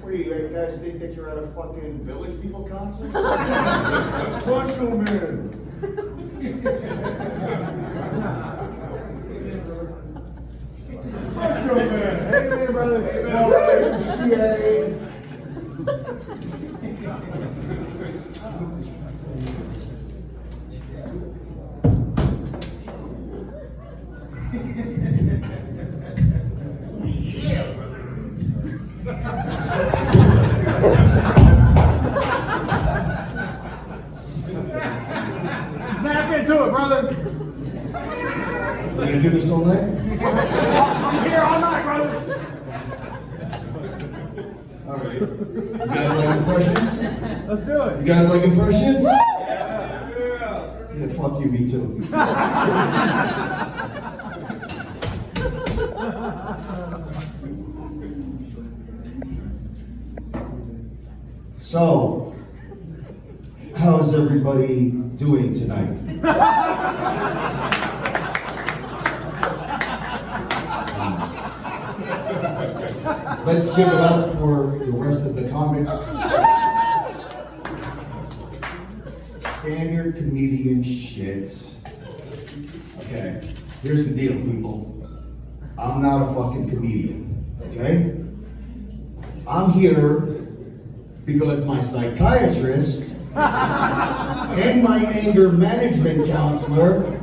What do you guys think that you're at a fucking Village People concert? Motch-0-Man! Motch-0-Man! Hey, man, brother! Hey, Snap into it, brother. You gonna do this all night? I'm here all night, brother. All right. You guys like impressions? Let's do it. You guys like impressions? Yeah, fuck you, me too. So, how's everybody doing tonight? Let's give it up for the rest of the comics. Standard comedian shit. Okay, here's the deal, people. I'm not a fucking comedian, okay? I'm here because my psychiatrist and my anger management counselor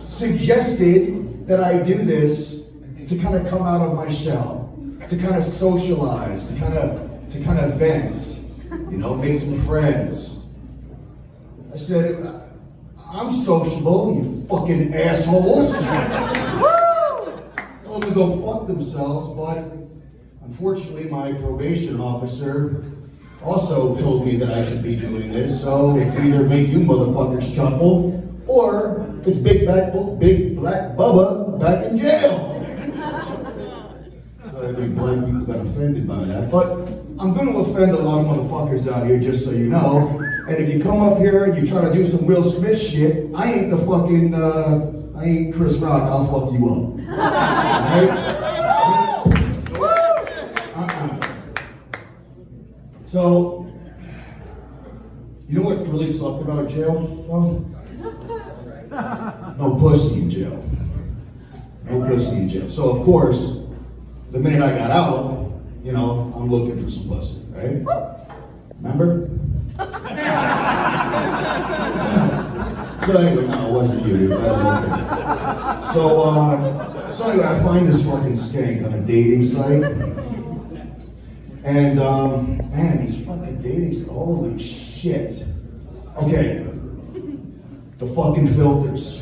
suggested that I do this to kind of come out of my shell, to kind of socialize, to kind of vent, make some friends. I said, I'm sociable, you fucking assholes. Told them to go fuck themselves, but unfortunately my probation officer also told me that I should be doing this, so it's either make you motherfuckers chuckle, or it's Big Black Bubba back in jail. So every black people got offended by that, but I'm gonna offend a lot of motherfuckers out here, just so you know. And if you come up here and you try to do some Will Smith shit, I ain't the fucking, I ain't Chris Rock, I'll fuck you up. Alright? So, you know what really sucked about jail? Well, no pussy in jail. No pussy in jail. So of course, the minute I got out, you know, I'm looking for some pussy, right? Remember? So anyway, no, it wasn't you. So anyway, I find this fucking skank on a dating site. And man, these fucking dating sites, holy shit. Okay, the fucking filters.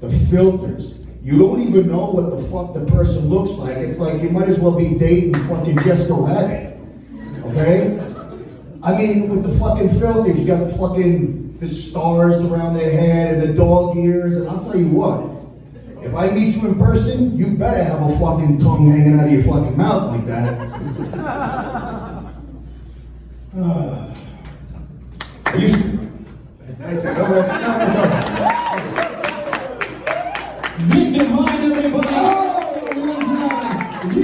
The filters. You don't even know what the fuck the person looks like. It's like you might as well be dating fucking Jessica Rabbit. Okay? I mean, with the fucking filters, you got the stars around their head and the dog ears, and I'll tell you what, if I meet you in person, you better have a fucking tongue hanging out of your fucking mouth like that. I used to. Victor Vine, everybody. Oh, one time. You